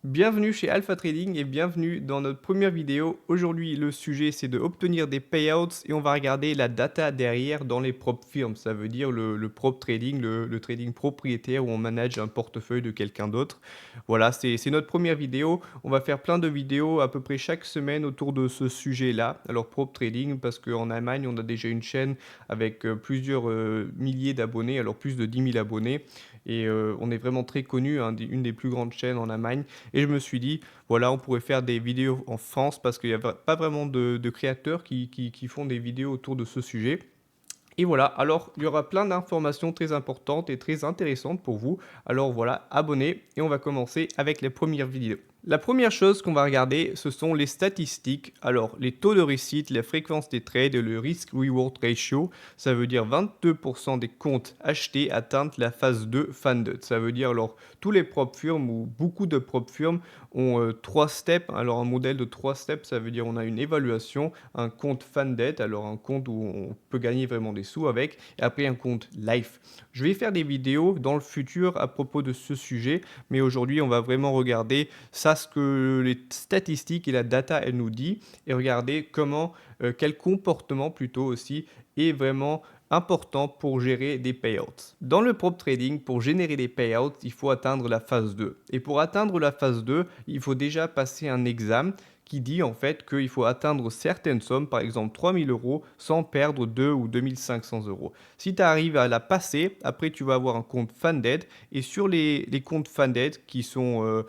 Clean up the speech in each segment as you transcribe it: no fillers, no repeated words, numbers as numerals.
Bienvenue chez Alpha Trading et bienvenue dans notre première vidéo. Aujourd'hui, le sujet c'est de obtenir des payouts et on va regarder la data derrière dans les prop firms. Ça veut dire le prop trading, le trading propriétaire où on manage un portefeuille de quelqu'un d'autre. Voilà, c'est notre première vidéo. On va faire plein de vidéos à peu près chaque semaine autour de ce sujet-là. Alors prop trading parce qu'en Allemagne, on a déjà une chaîne avec plusieurs milliers d'abonnés, alors plus de 10 000 abonnés. Et on est vraiment très connu, hein, une des plus grandes chaînes en Allemagne. Et je me suis dit, voilà, on pourrait faire des vidéos en France parce qu'il n'y a pas vraiment de créateurs qui font des vidéos autour de ce sujet. Et voilà, alors il y aura plein d'informations très importantes et très intéressantes pour vous. Alors voilà, abonnez et on va commencer avec les premières vidéos. La première chose qu'on va regarder, ce sont les statistiques. Alors, les taux de réussite, la fréquence des trades et le risk-reward ratio. Ça veut dire 22% des comptes achetés atteignent la phase 2 funded. Ça veut dire, alors, tous les prop firms ou beaucoup de prop firms ont 3 steps. Alors, un modèle de 3 steps, ça veut dire on a une évaluation, un compte funded, alors un compte où on peut gagner vraiment des sous avec, et après un compte life. Je vais faire des vidéos dans le futur à propos de ce sujet, mais aujourd'hui, on va vraiment regarder ça, ce que les statistiques et la data, elle nous dit, et regarder comment, quel comportement plutôt aussi est vraiment important pour gérer des payouts. Dans le prop trading, pour générer des payouts, il faut atteindre la phase 2. Et pour atteindre la phase 2, il faut déjà passer un examen qui dit en fait qu'il faut atteindre certaines sommes, par exemple 3000 euros, sans perdre 2 ou 2500 euros. Si tu arrives à la passer, après tu vas avoir un compte funded, et sur les comptes funded qui sont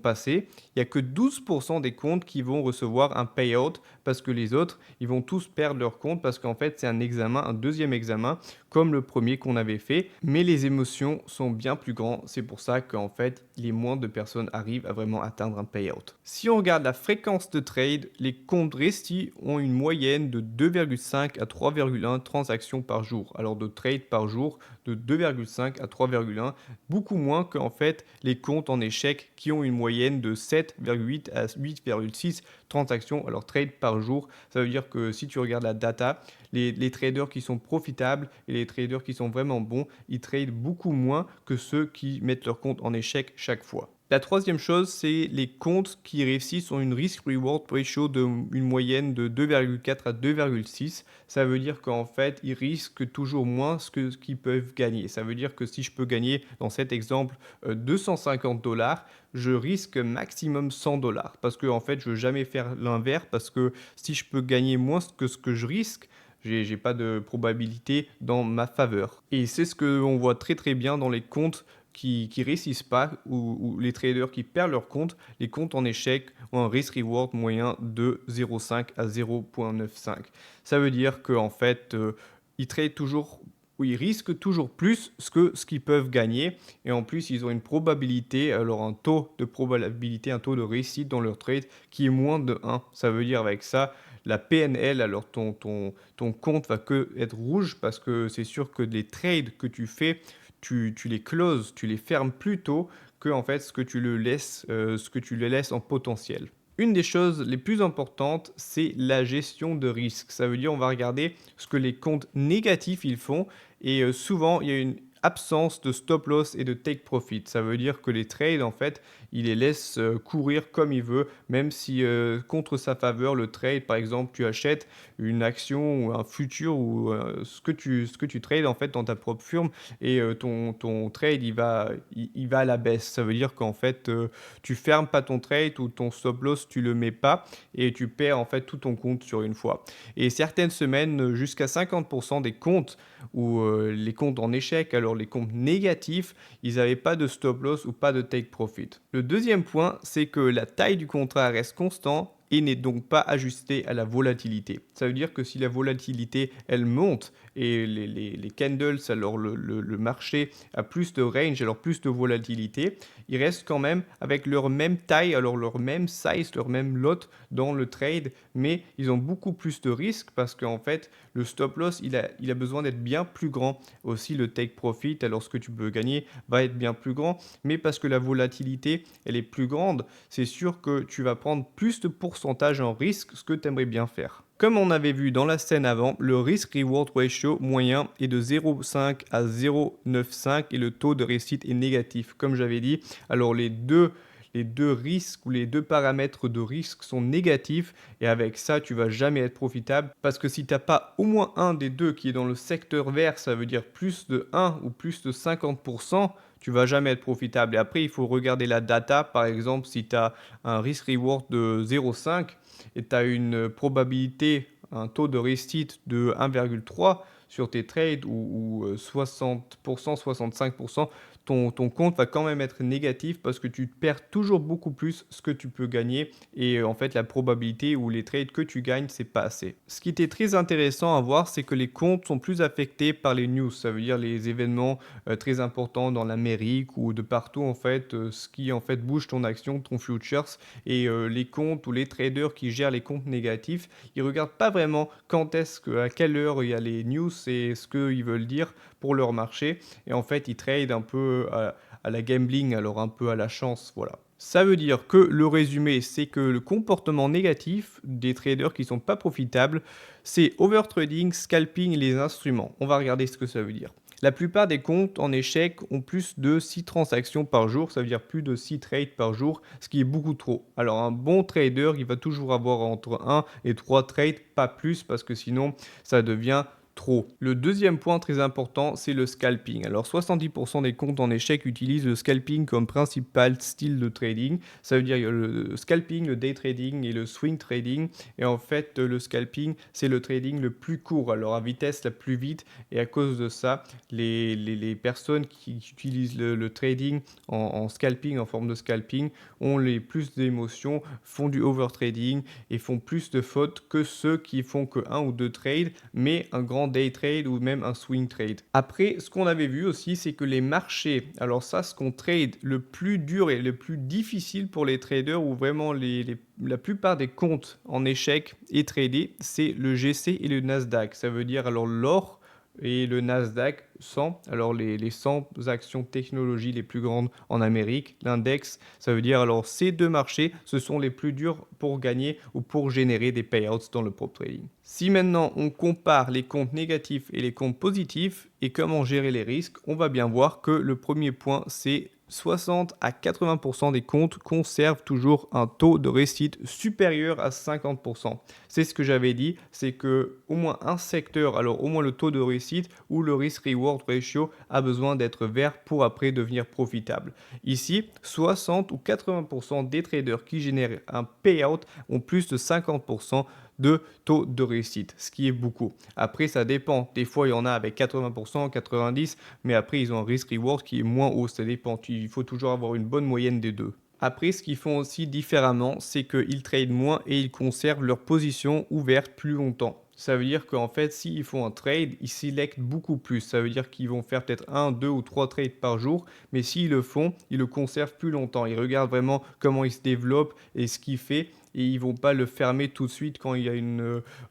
passés, il n'y a que 12% des comptes qui vont recevoir un payout parce que les autres, ils vont tous perdre leur compte parce qu'en fait, c'est un examen, un deuxième examen, comme le premier qu'on avait fait. Mais les émotions sont bien plus grandes. C'est pour ça qu'en fait, les moins de personnes arrivent à vraiment atteindre un payout. Si on regarde la fréquence de trade, les comptes restis ont une moyenne de 2,5 à 3,1 transactions par jour. Alors de trade par jour, de 2,5 à 3,1, beaucoup moins qu'en fait les comptes en échec qui ont une moyenne de 7,8 à 8,6 transactions, alors trade par jour. Ça veut dire que si tu regardes la data, les traders qui sont profitables et les traders qui sont vraiment bons, ils tradent beaucoup moins que ceux qui mettent leur compte en échec chaque fois. La troisième chose, c'est les comptes qui réussissent ont une risk-reward ratio d'une moyenne de 2,4 à 2,6. Ça veut dire qu'en fait, ils risquent toujours moins que ce qu'ils peuvent gagner. Ça veut dire que si je peux gagner, dans cet exemple, 250 dollars, je risque maximum 100 dollars. Parce que en fait, je ne veux jamais faire l'inverse. Parce que si je peux gagner moins que ce que je risque, j'ai pas de probabilité dans ma faveur. Et c'est ce qu'on voit très très bien dans les comptes qui réussissent pas ou les traders qui perdent leur compte. Les comptes en échec ont un risk-reward moyen de 0,5 à 0,95. Ça veut dire qu'en fait, ils tradent toujours où ils risquent toujours plus ce qu'ils peuvent gagner. Et en plus, ils ont une probabilité, alors un taux de probabilité, un taux de réussite dans leur trade qui est moins de 1. Ça veut dire avec ça, la PNL, alors ton compte va que être rouge parce que c'est sûr que les trades que tu fais, tu les closes, tu les fermes plus tôt que en fait ce que tu le laisses en potentiel. Une des choses les plus importantes, c'est la gestion de risque. Ça veut dire on va regarder ce que les comptes négatifs ils font et souvent il y a une absence de stop loss et de take profit. Ça veut dire que les trades en fait, il les laisse courir comme il veut, même si contre sa faveur le trade par exemple tu achètes une action ou un futur ou ce que tu trades en fait dans ta propre firme et ton trade il va à la baisse. Ça veut dire qu'en fait tu fermes pas ton trade ou ton stop loss tu le mets pas et tu perds en fait tout ton compte sur une fois. Et certaines semaines jusqu'à 50% des comptes ou les comptes en échec, alors les comptes négatifs, ils n'avaient pas de stop loss ou pas de take profit. Le deuxième point, c'est que la taille du contrat reste constante et n'est donc pas ajustée à la volatilité. Ça veut dire que si la volatilité, elle monte et les candles, alors le marché a plus de range, alors plus de volatilité, ils restent quand même avec leur même taille, alors leur même size, leur même lot dans le trade, mais ils ont beaucoup plus de risques parce qu'en fait, le stop loss, il a besoin d'être bien plus grand. Aussi, le take profit, alors ce que tu peux gagner, va être bien plus grand, mais parce que la volatilité, elle est plus grande, c'est sûr que tu vas prendre plus de pourcentage en risque, ce que tu aimerais bien faire. Comme on avait vu dans la scène avant, le risk-reward ratio moyen est de 0,5 à 0,95 et le taux de réussite est négatif. Comme j'avais dit, alors les 2 risques ou les 2 paramètres de risque sont négatifs et avec ça, tu vas jamais être profitable parce que si tu as pas au moins un des 2 qui est dans le secteur vert, ça veut dire plus de 1 ou plus de 50, tu vas jamais être profitable et après il faut regarder la data. Par exemple, si tu as un risk reward de 0,5 et tu as une probabilité, un taux de réussite de 1,3 sur tes trades ou 60%, 65%, ton compte va quand même être négatif parce que tu perds toujours beaucoup plus ce que tu peux gagner et en fait la probabilité ou les trades que tu gagnes, c'est pas assez. Ce qui était très intéressant à voir, c'est que les comptes sont plus affectés par les news, ça veut dire les événements très importants dans l'Amérique ou de partout en fait, ce qui en fait bouge ton action, ton futures et les comptes ou les traders qui gèrent les comptes négatifs, ils regardent pas vraiment quand est-ce que, à quelle heure il y a les news et ce qu'ils veulent dire pour leur marché. Et en fait, ils tradent un peu à la gambling, alors un peu à la chance, voilà. Ça veut dire que le résumé, c'est que le comportement négatif des traders qui ne sont pas profitables, c'est overtrading, scalping et les instruments. On va regarder ce que ça veut dire. La plupart des comptes en échec ont plus de 6 transactions par jour, ça veut dire plus de 6 trades par jour, ce qui est beaucoup trop. Alors un bon trader, il va toujours avoir entre 1 et 3 trades, pas plus, parce que sinon ça devient trop. Le deuxième point très important, c'est le scalping. Alors 70% des comptes en échec utilisent le scalping comme principal style de trading. Ça veut dire le scalping, le day trading et le swing trading. Et en fait, le scalping, c'est le trading le plus court, alors à vitesse la plus vite. Et à cause de ça, les personnes qui utilisent le trading en scalping, en forme de scalping, ont les plus d'émotions, font du overtrading et font plus de fautes que ceux qui font que un ou deux trades, mais un grand day trade ou même un swing trade. Après, ce qu'on avait vu aussi, c'est que les marchés, alors ça, ce qu'on trade le plus dur et le plus difficile pour les traders ou vraiment la plupart des comptes en échec et tradés, c'est le GC et le Nasdaq. Ça veut dire alors l'or et le Nasdaq 100, alors les 100 actions technologie les plus grandes en Amérique, l'index, ça veut dire alors ces deux marchés, ce sont les plus durs pour gagner ou pour générer des payouts dans le prop trading. Si maintenant on compare les comptes négatifs et les comptes positifs et comment gérer les risques, on va bien voir que le premier point c'est 60 à 80% des comptes conservent toujours un taux de réussite supérieur à 50%. C'est ce que j'avais dit, c'est que au moins un secteur, alors au moins le taux de réussite ou le risk-reward ratio a besoin d'être vert pour après devenir profitable. Ici, 60 ou 80% des traders qui génèrent un payout ont plus de 50% de taux de réussite, ce qui est beaucoup. Après, ça dépend. Des fois, il y en a avec 80%, 90%, mais après, ils ont un risk-reward qui est moins haut. Ça dépend. Il faut toujours avoir une bonne moyenne des deux. Après, ce qu'ils font aussi différemment, c'est qu'ils tradent moins et ils conservent leur position ouverte plus longtemps. Ça veut dire qu'en fait, s'ils font un trade, ils selectent beaucoup plus. Ça veut dire qu'ils vont faire peut-être un, deux ou trois trades par jour, mais s'ils le font, ils le conservent plus longtemps. Ils regardent vraiment comment il se développe et ce qu'il fait, et ils vont pas le fermer tout de suite quand il y a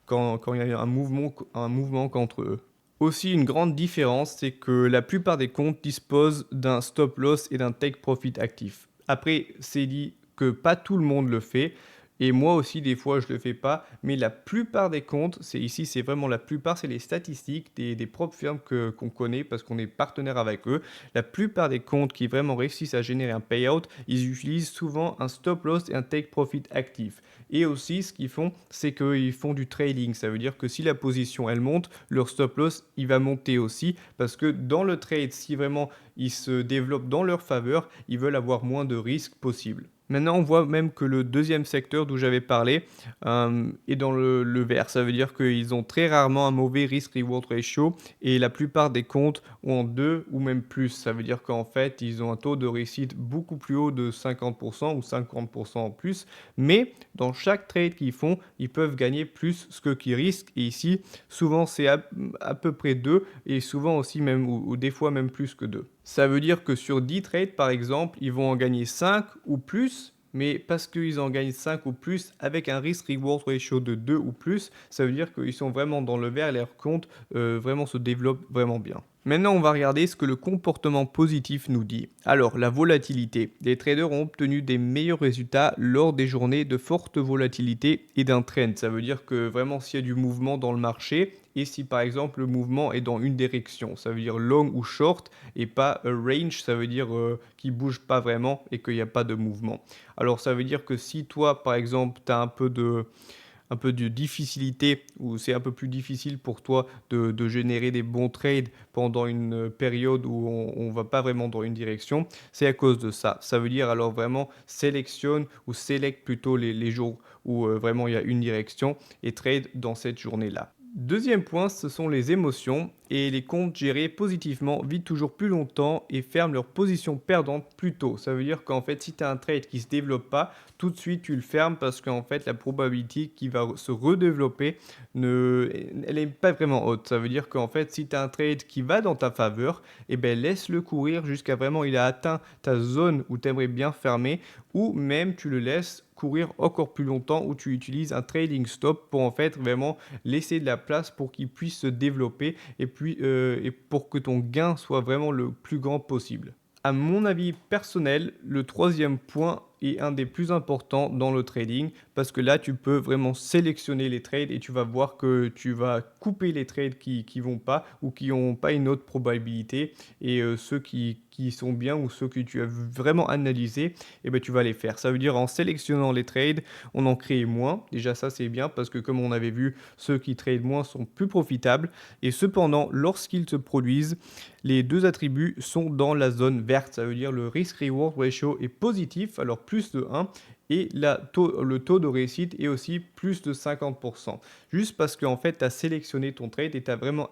quand il y a un mouvement contre eux. Aussi, une grande différence, c'est que la plupart des comptes disposent d'un stop loss et d'un take profit actif. Après, c'est dit que pas tout le monde le fait. Et moi aussi, des fois, je ne le fais pas. Mais la plupart des comptes, c'est vraiment la plupart, c'est les statistiques des propres firmes qu'on connaît parce qu'on est partenaire avec eux. La plupart des comptes qui vraiment réussissent à générer un payout, ils utilisent souvent un stop loss et un take profit actif. Et aussi, ce qu'ils font, c'est qu'ils font du trading. Ça veut dire que si la position, elle monte, leur stop loss, il va monter aussi. Parce que dans le trade, si vraiment ils se développent dans leur faveur, ils veulent avoir moins de risques possibles. Maintenant, on voit même que le deuxième secteur d'où j'avais parlé est dans le vert. Ça veut dire qu'ils ont très rarement un mauvais risk-reward ratio et la plupart des comptes ont 2 ou même plus. Ça veut dire qu'en fait, ils ont un taux de réussite beaucoup plus haut de 50% ou 50% en plus. Mais dans chaque trade qu'ils font, ils peuvent gagner plus ce qu'ils risquent. Et ici, souvent, c'est à peu près 2 et souvent aussi même, ou des fois même plus que 2. Ça veut dire que sur 10 trades, par exemple, ils vont en gagner 5 ou plus, mais parce qu'ils en gagnent 5 ou plus avec un risk-reward ratio de 2 ou plus, ça veut dire qu'ils sont vraiment dans le vert et leurs comptes vraiment se développent vraiment bien. Maintenant, on va regarder ce que le comportement positif nous dit. Alors, la volatilité. Les traders ont obtenu des meilleurs résultats lors des journées de forte volatilité et d'un trend. Ça veut dire que vraiment, s'il y a du mouvement dans le marché et si par exemple le mouvement est dans une direction, ça veut dire long ou short et pas range, ça veut dire qu'il bouge pas vraiment et qu'il n'y a pas de mouvement. Alors, ça veut dire que si toi, par exemple, tu as un peu de difficulté ou c'est un peu plus difficile pour toi de générer des bons trades pendant une période où on va pas vraiment dans une direction, c'est à cause de ça. Ça veut dire alors vraiment sélectionne ou sélecte plutôt les jours où vraiment il y a une direction et trade dans cette journée-là. Deuxième point, ce sont les émotions et les comptes gérés positivement vivent toujours plus longtemps et ferment leur position perdante plus tôt. Ça veut dire qu'en fait, si tu as un trade qui ne se développe pas, tout de suite tu le fermes parce qu'en fait, la probabilité qu'il va se redévelopper, elle n'est pas vraiment haute. Ça veut dire qu'en fait, si tu as un trade qui va dans ta faveur, eh ben, laisse-le courir jusqu'à vraiment il a atteint ta zone où tu aimerais bien fermer ou même tu le laisses courir encore plus longtemps où tu utilises un trading stop pour en fait vraiment laisser de la place pour qu'il puisse se développer et puis et pour que ton gain soit vraiment le plus grand possible. À mon avis personnel, le troisième point est un des plus importants dans le trading parce que là, tu peux vraiment sélectionner les trades et tu vas voir que tu vas couper les trades qui vont pas ou qui n'ont pas une autre probabilité et ceux qui sont bien ou ceux que tu as vraiment analysés, eh ben, tu vas les faire. Ça veut dire en sélectionnant les trades, on en crée moins. Déjà, ça, c'est bien parce que comme on avait vu, ceux qui tradent moins sont plus profitables. Et cependant, lorsqu'ils se produisent, les deux attributs sont dans la zone verte. Ça veut dire le risk-reward ratio est positif, alors plus de 1, et le taux de réussite est aussi plus de 50%. Juste parce qu'en fait, tu as sélectionné ton trade et tu as vraiment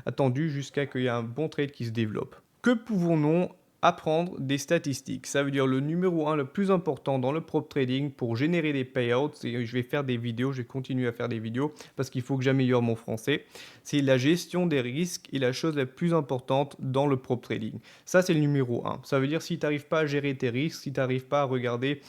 attendu jusqu'à qu'il y ait un bon trade qui se développe. Que pouvons-nous apprendre des statistiques? Ça veut dire le numéro un le plus important dans le prop trading pour générer des payouts, et je vais faire des vidéos, je vais continuer à faire des vidéos parce qu'il faut que j'améliore mon français, c'est la gestion des risques et la chose la plus importante dans le prop trading. Ça, c'est le numéro un. Ça veut dire si tu n'arrives pas à gérer tes risques, si tu n'arrives pas à regarder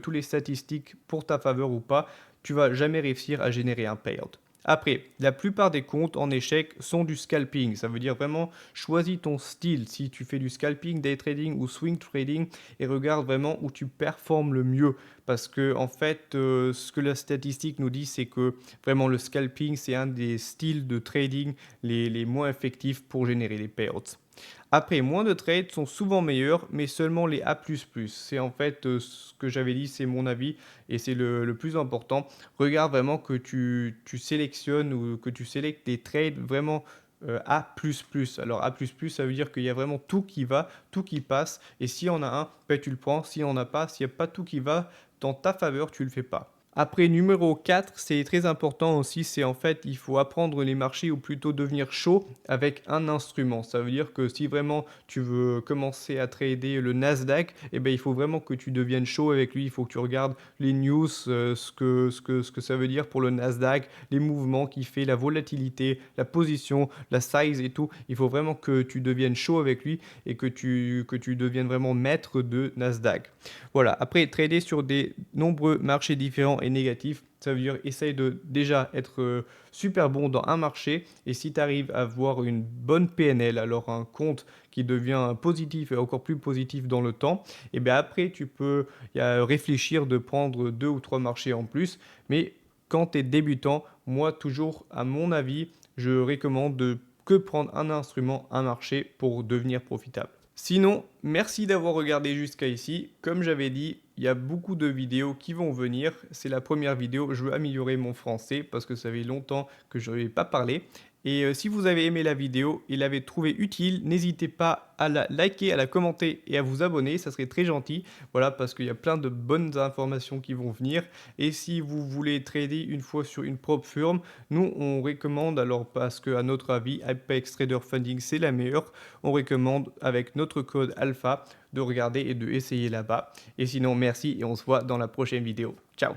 tous les statistiques pour ta faveur ou pas, tu vas jamais réussir à générer un payout. Après, la plupart des comptes en échec sont du scalping. Ça veut dire vraiment choisis ton style. Si tu fais du scalping, day trading ou swing trading et regarde vraiment où tu performes le mieux. Parce que en fait, ce que la statistique nous dit, c'est que vraiment le scalping, c'est un des styles de trading les moins effectifs pour générer des payouts. Après, moins de trades sont souvent meilleurs, mais seulement les A++. C'est en fait ce que j'avais dit, c'est mon avis et c'est le plus important. Regarde vraiment que tu sélectionnes ou que tu sélectes des trades vraiment A++. Alors A++, ça veut dire qu'il y a vraiment tout qui va, tout qui passe. Et si on a un, ben, tu le prends. Si on n'a pas, s'il n'y a pas tout qui va dans ta faveur, tu le fais pas. Après, numéro 4, c'est très important aussi, c'est en fait, il faut apprendre les marchés ou plutôt devenir chaud avec un instrument. Ça veut dire que si vraiment tu veux commencer à trader le Nasdaq, eh ben, il faut vraiment que tu deviennes chaud avec lui. Il faut que tu regardes les news, ce que ça veut dire pour le Nasdaq, les mouvements qu'il fait, la volatilité, la position, la size et tout. Il faut vraiment que tu deviennes chaud avec lui et que tu deviennes vraiment maître de Nasdaq. Voilà, après, trader sur des nombreux marchés différents et négatifs, ça veut dire essaye de déjà être super bon dans un marché et si tu arrives à avoir une bonne PNL, alors un compte qui devient positif et encore plus positif dans le temps, et bien après tu peux réfléchir de prendre deux ou trois marchés en plus, mais quand tu es débutant, moi toujours à mon avis, je recommande de que prendre un instrument, un marché pour devenir profitable. Sinon, merci d'avoir regardé jusqu'à ici. Comme j'avais dit, il y a beaucoup de vidéos qui vont venir. C'est la première vidéo. Je veux améliorer mon français parce que ça fait longtemps que je n'avais pas parlé. Et si vous avez aimé la vidéo et l'avez trouvée utile, n'hésitez pas à la liker, à la commenter et à vous abonner. Ça serait très gentil. Voilà, parce qu'il y a plein de bonnes informations qui vont venir. Et si vous voulez trader une fois sur une propre firme, nous, on recommande, alors parce qu'à notre avis, Apex Trader Funding, c'est la meilleure, on recommande avec notre code alpha de regarder et de essayer là-bas. Et sinon, merci et on se voit dans la prochaine vidéo. Ciao!